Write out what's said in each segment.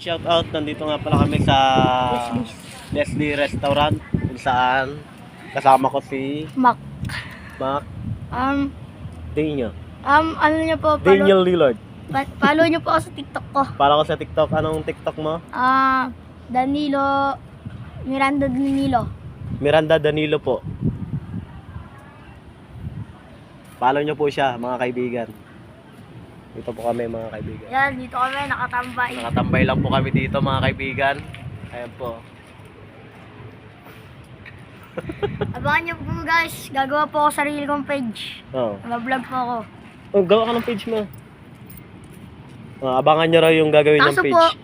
shout out. Nandito nga pala kami sa Leslie Restaurant kung saan kasama ko si Mac. Mac Daniel. Ano niyo po, Daniel Lillard. follow niyo po ako sa TikTok ko. Para ko sa TikTok. Anong TikTok mo? Danilo, Miranda Danilo. Miranda Danilo po. Follow nyo po siya mga kaibigan. Dito po kami mga kaibigan. Yan, dito kami, nakatambay. Nakatambay lang po kami dito mga kaibigan. Ayan po. Abangan niyo po guys, gagawa po ako sarili kong page. Oo. Mag-vlog po ako. Oh, gawa ka ng page mo. Abangan nyo raw yung gagawin ng page.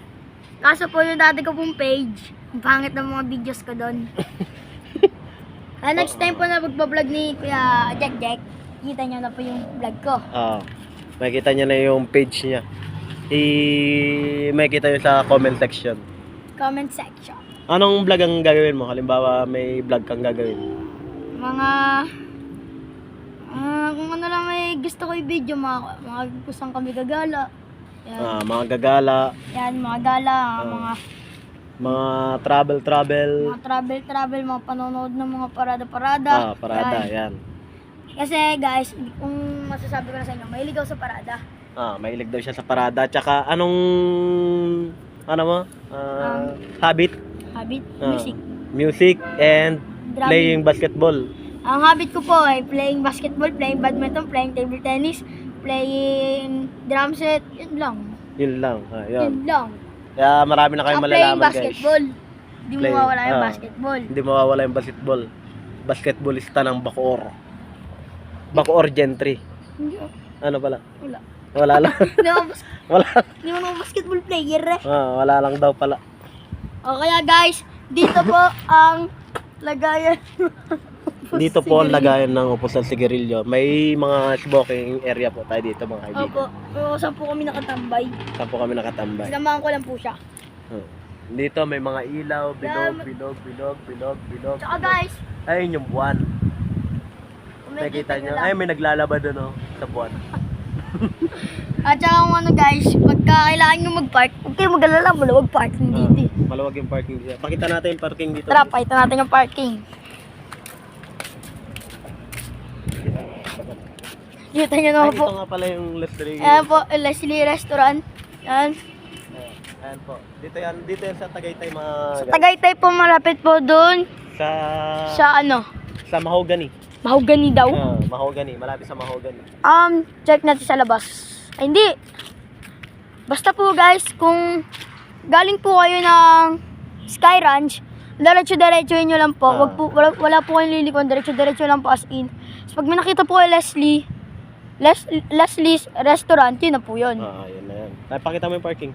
Kaso po yung dati ko pong page, ang pangit ng mga videos ko doon. Next time po na magpa-vlog ni Kuya Jack, kita niyo na po yung vlog ko. Makikita nyo na yung page niya. Makikita nyo sa comment section. Comment section. Anong vlog ang gagawin mo? Halimbawa may vlog kang gagawin. Mga kung ano lang may gusto ko i-video, mga kusang kami gagala. Yan. Mga gagala. Yan, mga gala, Mga travel. mga travel, mga panonood ng mga parada-parada. Parada, yan. Kasi guys, kung masasabi ko na sa inyo, mahilig ako sa parada. Mahilig daw siya sa parada. Tsaka anong, habit? Habit, music. Music and Drumming. playing basketball. Ang habit ko po ay playing basketball, playing badminton, playing table tennis, playing drum set, yun lang. Yun lang. Yun. Yun lang. Kaya marami na kayong Playing malalaman basketball. guys. Hindi mo mawawala yung basketball. Hindi mawawala yung basketball. Basketballista ng Bacoor. Bacoor Gentry. Hindi, Ano pala? wala. Wala lang. Wala. Hindi mo naman basketball player eh. Wala lang daw pala. O kaya guys, dito po ang lagayan. Dito po ang lagayan ng upos ng sigarilyo. May mga smoking area po tayo dito mga kaibigan. Opo, saan po kami nakatambay. Saan po kami nakatambay. Sinamahan ko lang po siya. Dito may mga ilaw, bilog. Tsaka guys, Ayun yung buwan. Nakikita nyo? Ay, may naglalaba doon sa buwan. At saka kung ano guys, pagka kailangan nyo mag-park, huwag kayo mag-alala, maluwag parking dito. Maluwag yung parking dito. Pakita natin yung parking dito. Tara, pakita natin yung parking. Kita nyo naman po. Ito nga pala yung Leslie. Ayan po, Leslie Restaurant. Yan. Ayan po. Dito yan sa Tagaytay mga Sa Tagaytay po, malapit po doon. Sa Mahogany. Mahogany daw. Mahogany. Malapit sa Mahogany. Check natin sa labas. Ay, hindi. Basta po guys, kung galing po kayo ng Sky Ranch, diretso-diretsoin nyo lang po. Wala po kayong lilikon, diretso-diretso lang po as in. So, pag may nakita po kay Leslie's Restaurant, yun na po yun. Yun na yan. Pakita mo yung parking.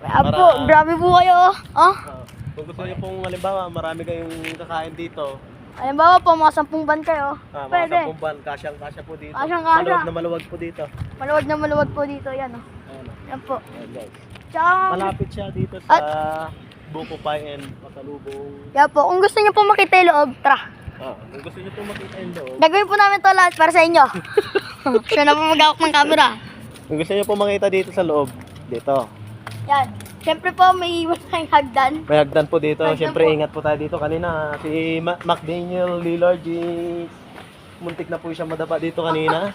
Po, grabe po kayo. Kung gusto niyo pong halimbawa, marami kayong kakain dito. Halimbawa po, mga 10 ban kayo. Pwede. Mga 10 buwan, kasyang-kasya po dito. Kasyang-kasya. Maluwag na maluwag po dito. Maluwag na maluwag po dito, yan o. Yan po. Ayan, guys. Tsaka, Malapit siya dito sa Buko Pie and Pasalubong. yan po, kung gusto niyo po makita yung loob, tara. Kung gusto niyo pong makita yung loob. Gagawin po namin to lahat para sa inyo. Siya na po mag-awak ng camera. Kung gusto niyo pong makita dito sa loob, dito. Yan. Siyempre po, may iwan tayong hagdan. May hagdan po dito. Hagdan Siyempre, po. ingat po tayo dito. Kanina, si McDaniel Lillard, muntik na po siya madapa dito kanina.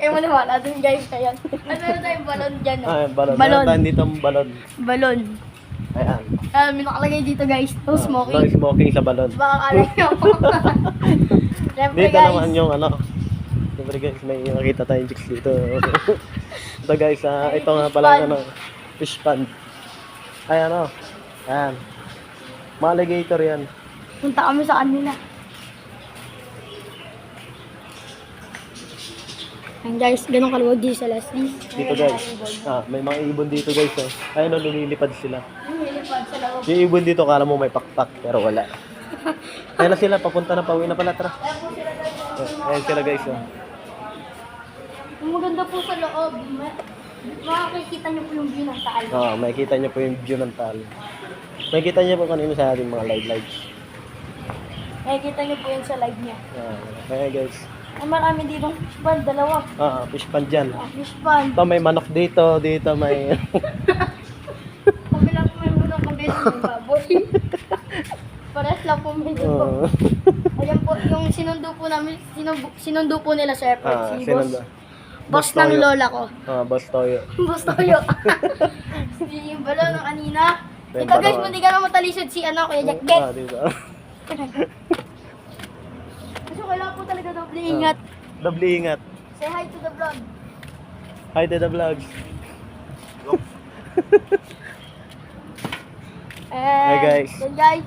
Eh, maniwala dun guys, ayan. Ano na tayong balon dyan, no? Balon. Balon. Meron tayo dito ang balon. Balon. Ayan. May nakalagay dito guys, no smoking. No smoking sa balon. Baka kalay nyo. Siyempre Dito guys. naman yung Siyempre guys, may nakita tayong chicks dito. Ito guys, ito nga pala fish pond. Ayan Ayan. Mga alligator yan. Punta kami sa kanila. Ayan guys, ganun kaluwag dito sa Leslie. Dito guys. May mga ibon dito guys. Ayun lumilipad sila. Lumilipad sa loob. Yung ibon dito, kala mo may pakpak, pero wala. Ayan na sila, papunta na, pauwi na pala, tara. Ayan sila guys. Ang maganda po sa loob, makikita niyo po yung view ng taal. Makikita niyo po yung view ng taal. Makikita niyo po kanina sa ating mga lives. Makikita niyo po yun sa live niya. Kaya guys. Marami ditong fish pond, dalawa. Fish pond dyan. Fish pond. Ito may manok dito may... Yung baboy. Parehas lang po medyo po. Oo. Ayan po, yung sinundo po namin, sinundo po nila sa airport. Si boss, sinunda. boss ng Toyo. lola ko. Boss Toyo. Boss Toyo. Yung balo ng kanina. Yung Ito guys, balawan. hindi ka na matalisod si ano, Kuya Jack Jack. Diba? Kasi kailangan po talaga doble ingat. Doble ingat. Say hi to the vlog. Hi to the vlogs. And, guys. Then guys.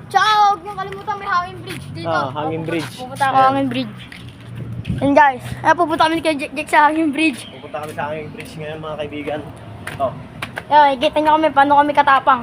Ciao! Huwag niyong kalimutan may hanging bridge dito. Hanging bridge. Pupunta ako Ayan. hanging bridge. And guys, pupunta kami kay Jack Jack sa hanging bridge. Pupunta kami sa aking bridge ngayon mga kaibigan. Oh. Ayan, kita niyo kami paano kami katapang.